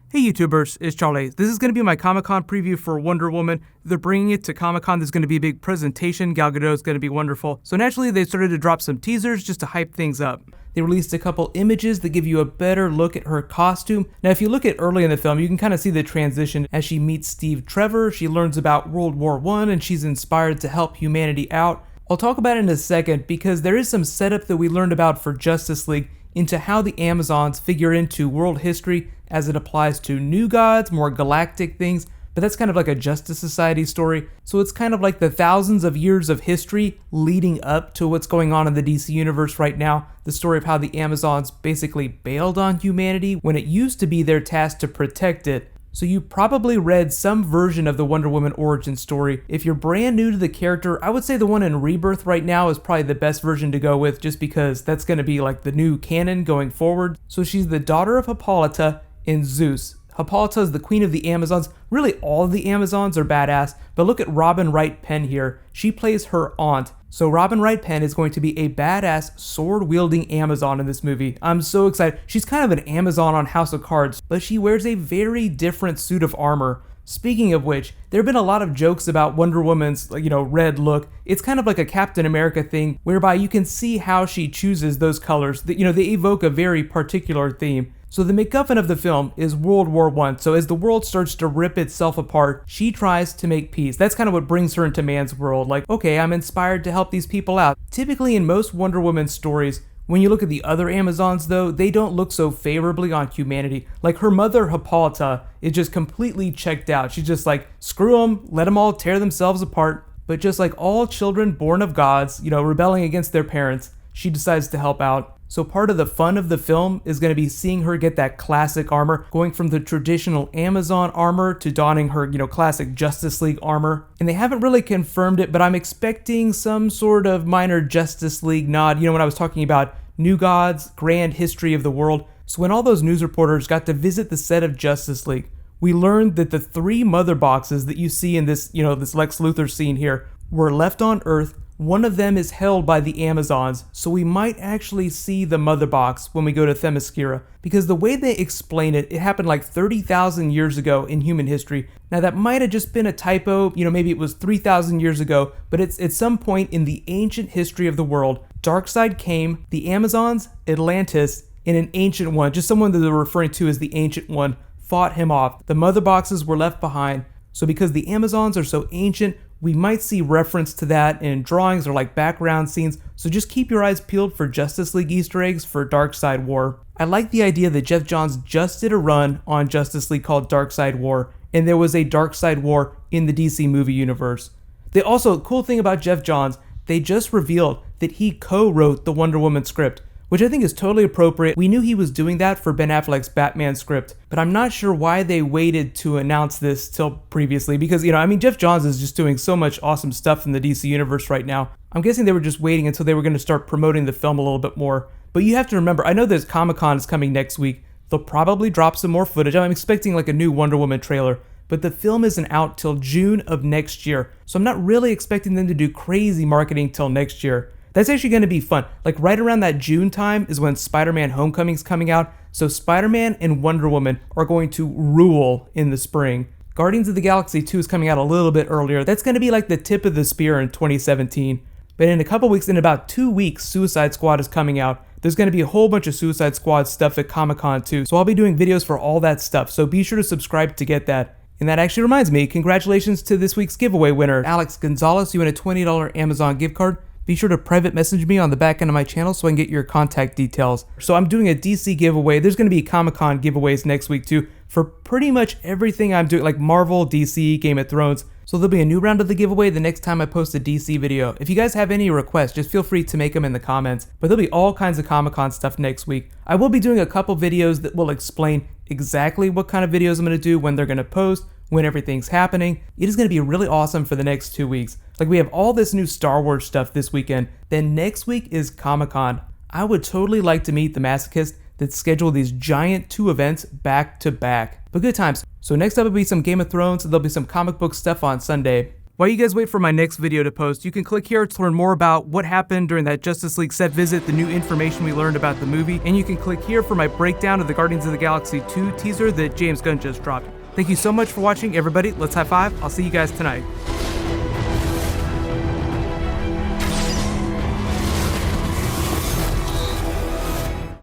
Hey YouTubers, it's Charlie. This is going to be my Comic-Con preview for Wonder Woman. They're bringing it to Comic-Con. There's going to be a big presentation. Gal Gadot is going to be wonderful. So naturally, they started to drop some teasers just to hype things up. They released a couple images that give you a better look at her costume. Now, if you look at early in the film, you can kind of see the transition as she meets Steve Trevor. She learns about World War I, and she's inspired to help humanity out. I'll talk about it in a second because there is some setup that we learned about for Justice League into how the Amazons figure into world history as it applies to new gods, more galactic things, but that's kind of like a Justice Society story. So it's kind of like the thousands of years of history leading up to what's going on in the DC universe right now. The story of how the Amazons basically bailed on humanity when it used to be their task to protect it. So you probably read some version of the Wonder Woman origin story. If you're brand new to the character, I would say the one in Rebirth right now is probably the best version to go with, just because that's going to be like the new canon going forward. So she's the daughter of Hippolyta and Zeus. Hippolyta is the queen of the Amazons. Really, all of the Amazons are badass, but look at Robin Wright Penn here. She plays her aunt. So Robin Wright Penn is going to be a badass sword-wielding Amazon in this movie. I'm so excited. She's kind of an Amazon on House of Cards, but she wears a very different suit of armor. Speaking of which, there have been a lot of jokes about Wonder Woman's, red look. It's kind of like a Captain America thing, whereby you can see how she chooses those colors. They evoke a very particular theme. So the MacGuffin of the film is World War I. So as the world starts to rip itself apart, she tries to make peace. That's kind of what brings her into man's world. Like, okay, I'm inspired to help these people out. Typically in most Wonder Woman stories, when you look at the other Amazons though, they don't look so favorably on humanity. Like her mother, Hippolyta, is just completely checked out. She's just like, screw them, let them all tear themselves apart. But just like all children born of gods, rebelling against their parents, she decides to help out. So part of the fun of the film is going to be seeing her get that classic armor, going from the traditional Amazon armor to donning her, classic Justice League armor. And they haven't really confirmed it, but I'm expecting some sort of minor Justice League nod. When I was talking about new gods, grand history of the world. So when all those news reporters got to visit the set of Justice League, we learned that the 3 mother boxes that you see in this, this Lex Luthor scene here were left on Earth. One of them is held by the Amazons, so we might actually see the mother box when we go to Themyscira, because the way they explain it, it happened like 30,000 years ago in human history. Now that might have just been a typo, maybe it was 3,000 years ago, but it's at some point in the ancient history of the world, Darkseid came, the Amazons, Atlantis, and an Ancient One, just someone that they're referring to as the Ancient One, fought him off. The mother boxes were left behind, so because the Amazons are so ancient, we might see reference to that in drawings or like background scenes, so just keep your eyes peeled for Justice League Easter eggs for Darkseid War. I like the idea that Geoff Johns just did a run on Justice League called Darkseid War, and there was a Darkseid War in the DC movie universe. Cool thing about Geoff Johns, they just revealed that he co-wrote the Wonder Woman script, which I think is totally appropriate. We knew he was doing that for Ben Affleck's Batman script, but I'm not sure why they waited to announce this till previously, because, Geoff Johns is just doing so much awesome stuff in the DC universe right now. I'm guessing they were just waiting until they were going to start promoting the film a little bit more. But you have to remember, I know that Comic-Con is coming next week. They'll probably drop some more footage. I'm expecting like a new Wonder Woman trailer, but the film isn't out till June of next year, so I'm not really expecting them to do crazy marketing till next year. That's actually going to be fun. Like right around that June time is when Spider-Man Homecoming's coming out. So Spider-Man and Wonder Woman are going to rule in the spring. Guardians of the Galaxy 2 is coming out a little bit earlier. That's going to be like the tip of the spear in 2017. But in a couple weeks, in about 2 weeks, Suicide Squad is coming out. There's going to be a whole bunch of Suicide Squad stuff at Comic-Con too. So I'll be doing videos for all that stuff. So be sure to subscribe to get that. And that actually reminds me, congratulations to this week's giveaway winner, Alex Gonzalez. You win a $20 Amazon gift card. Be sure to private message me on the back end of my channel so I can get your contact details. So I'm doing a DC giveaway. There's going to be Comic-Con giveaways next week too for pretty much everything I'm doing, like Marvel, DC, Game of Thrones. So there'll be a new round of the giveaway the next time I post a DC video. If you guys have any requests, just feel free to make them in the comments. But there'll be all kinds of Comic-Con stuff next week. I will be doing a couple videos that will explain exactly what kind of videos I'm going to do, when they're going to post, when everything's happening. It is going to be really awesome for the next 2 weeks. Like we have all this new Star Wars stuff this weekend. Then next week is Comic-Con. I would totally like to meet the masochist that schedule these giant 2 events back to back. But good times. So next up will be some Game of Thrones, and there'll be some comic book stuff on Sunday. While you guys wait for my next video to post, you can click here to learn more about what happened during that Justice League set visit, the new information we learned about the movie, and you can click here for my breakdown of the Guardians of the Galaxy 2 teaser that James Gunn just dropped. Thank you so much for watching, everybody. Let's high five. I'll see you guys tonight.